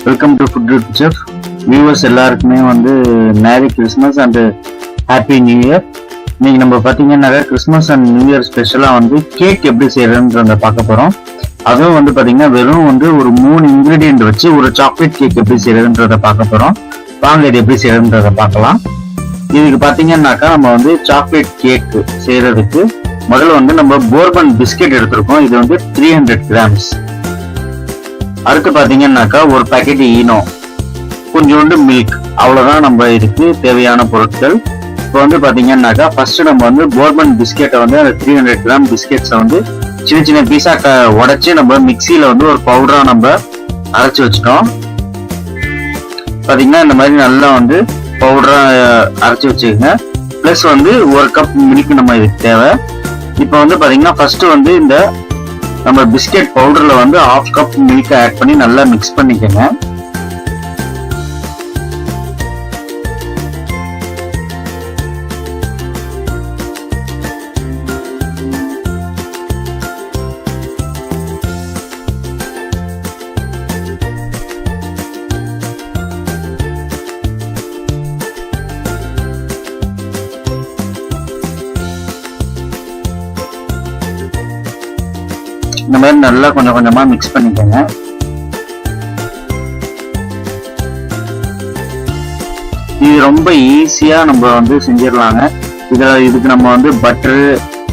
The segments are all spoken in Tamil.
Welcome to food with chef. Viewers எல்லாருக்குமே merry Christmas and happy new year. இன்னைக்கு நம்ம பார்த்தீங்கன்னா கிறிஸ்மஸ் அண்ட் நியூ இயர் ஸ்பெஷலாக கேக் எப்படி செய்யறதுன்றத பார்க்க போகிறோம். அதுவும் பார்த்தீங்கன்னா வெறும் ஒரு 3 இன்க்ரீடியன்ட் வச்சு ஒரு சாக்லேட் கேக் எப்படி செய்யறதுன்றத பார்க்க போகிறோம். வாங்க இது எப்படி செய்யறதுன்றத பார்க்கலாம். இதுக்கு பார்த்தீங்கன்னாக்கா நம்ம சாக்லேட் கேக் செய்யறதுக்கு முதல்ல நம்ம போர்பன் பிஸ்கெட் எடுத்திருக்கோம். இது 300 கிராம்ஸ். அடுத்து பாத்தீங்கன்னாக்கா ஒரு பாக்கெட் ஈனோ, கொஞ்சோண்டு மில்க், அவ்வளவுதான் நம்ம இதுக்கு தேவையான பொருட்கள். இப்போ பாத்தீங்கன்னாக்கா ஃபர்ஸ்ட் நம்ம போர்பன் பிஸ்கெட்டை அந்த 300 கிராம் பிஸ்கெட்ஸை சின்ன சின்ன பீஸா உடைச்சு நம்ம மிக்சியில ஒரு பவுடரா நம்ம அரைச்சு வச்சுட்டோம். பாத்தீங்கன்னா இந்த மாதிரி நல்லா பவுடரா அரைச்சு வச்சுக்கோங்க. பிளஸ் 1 கப் மில்க் நம்ம இதுக்கு தேவை. இப்போ பாத்தீங்கன்னா ஃபர்ஸ்ட் இந்த நம்ம பிஸ்கெட் பவுடர்ல 1/2 கப் மில்க் ஆட் பண்ணி நல்லா மிக்ஸ் பண்ணிக்கோங்க. இந்த மாதிரி நல்லா கொஞ்சம் கொஞ்சமா மிக்ஸ் பண்ணிக்கோங்க. இது ரொம்ப ஈஸியா நம்ம செஞ்சிடலாங்க. இதுக்கு நம்ம பட்டரு,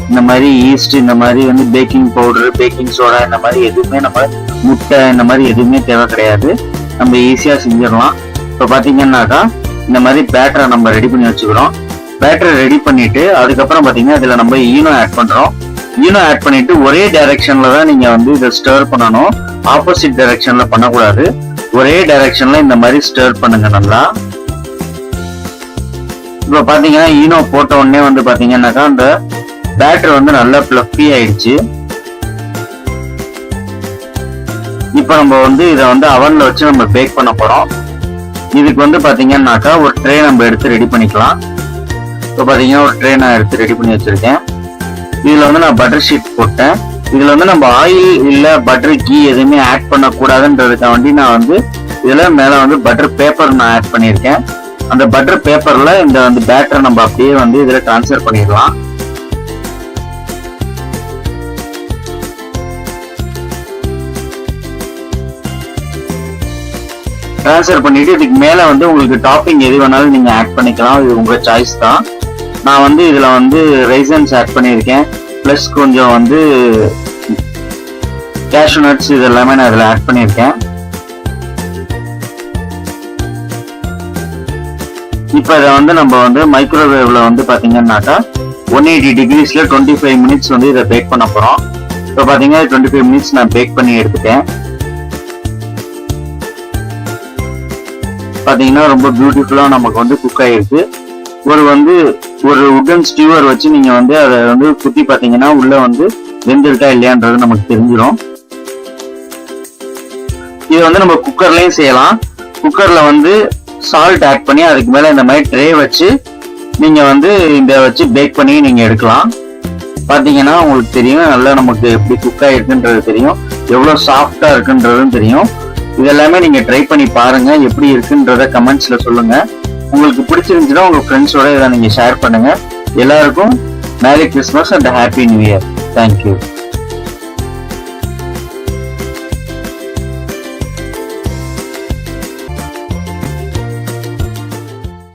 இந்த மாதிரி ஈஸ்ட், இந்த மாதிரி பேக்கிங் பவுடர், பேக்கிங் சோடா, இந்த மாதிரி எதுவுமே நம்ம முட்டை இந்த மாதிரி எதுவுமே தேவை கிடையாது. நம்ம ஈஸியா செஞ்சிடலாம். இப்போ பாத்தீங்கன்னாக்கா இந்த மாதிரி பேட்டரை நம்ம ரெடி பண்ணி வச்சுக்கிறோம். பேட்டரை ரெடி பண்ணிட்டு அதுக்கப்புறம் பாத்தீங்கன்னா இதுல நம்ம ஈனோ ஆட் பண்றோம். ஈனோ ஆட் பண்ணிட்டு ஒரே டைரக்ஷன்ல தான் நீங்க இதை ஸ்டர் பண்ணணும். ஆப்போசிட் டைரக்ஷன்ல பண்ணக்கூடாது. ஒரே டைரக்ஷன்ல இந்த மாதிரி ஸ்டர் பண்ணுங்க நல்லா. இப்போ பாத்தீங்கன்னா ஈனோ போட்ட உடனே பாத்தீங்கன்னாக்கா அந்த பேட்டர் நல்லா ஃப்ளஃபி ஆயிடுச்சு. இப்போ நம்ம இதை அவன்ல வச்சு நம்ம பேக் பண்ண போறோம். இதுக்கு பாத்தீங்கன்னாக்கா ஒரு ட்ரே நம்ம எடுத்து ரெடி பண்ணிக்கலாம். இப்போ பாத்தீங்கன்னா ஒரு ட்ரே நான் எடுத்து ரெடி பண்ணி வச்சிருக்கேன். இதுல நான் பட்டர் ஷீட் போட்டேன். இதுல நம்ம ஆயில் இல்ல பட்டர் கீ எதுவுமே ஆட் பண்ண கூடாதுன்றதுக்காண்டி நான் இதுல மேல பட்டர் பேப்பர் நான் ஆட் பண்ணியிருக்கேன். அந்த பட்டர் பேப்பர்ல இந்த பேட்டரை நம்ம அப்படியே இதுல டிரான்ஸ்ஃபர் பண்ணிடலாம். டிரான்ஸ்ஃபர் பண்ணிட்டு இதுக்கு மேல உங்களுக்கு டாப்பிங் எது வேணாலும் நீங்க ஆட் பண்ணிக்கலாம். இது உங்க சாய்ஸ் தான். நான் இதுல ரைசன்ஸ் ஆட் பண்ணியிருக்கேன். பிளஸ் கொஞ்சம் கேஷ்யூ நட்ஸ் இது எல்லாமே நான் இதுல ஆட் பண்ணியிருக்கேன். இப்போ இதை நம்ம மைக்ரோவேவ்ல பாத்தீங்கன்னாக்கா 180 டிகிரிஸ்ல 25 மினிட்ஸ் இதை பேக் பண்ண போறோம். இப்போ பாத்தீங்கன்னா 25 மினிட்ஸ் நான் பேக் பண்ணி எடுத்துட்டேன். பாத்தீங்கன்னா ரொம்ப பியூட்டிஃபுல்லா நமக்கு குக் ஆயிருக்கு. ஒரு உட்டன் ஸ்டீவர் வச்சு நீங்க அதை குத்தி பாத்தீங்கன்னா உள்ள வெந்திருக்கா இல்லையான்றது நமக்கு தெரிஞ்சிடும். இது நம்ம குக்கர்லயும் செய்யலாம். குக்கர்ல சால்ட் ஆட் பண்ணி அதுக்கு மேல இந்த மாதிரி ட்ரே வச்சு நீங்க இந்த வச்சு பேக் பண்ணி நீங்க எடுக்கலாம். பாத்தீங்கன்னா உங்களுக்கு தெரியும் நல்லா நமக்கு எப்படி குக் ஆயிருக்குன்றது தெரியும், எவ்வளவு சாஃப்டா இருக்குன்றதும் தெரியும். இதெல்லாமே நீங்க ட்ரை பண்ணி பாருங்க, எப்படி இருக்குன்றத கமெண்ட்ஸ்ல சொல்லுங்க. உங்களுக்கு பிடிச்சிருந்துச்சுன்னா உங்க ஃப்ரெண்ட்ஸோட இதை நீங்க ஷேர் பண்ணுங்க. எல்லாருக்கும் மேரி Christmas and happy new year. Thank you.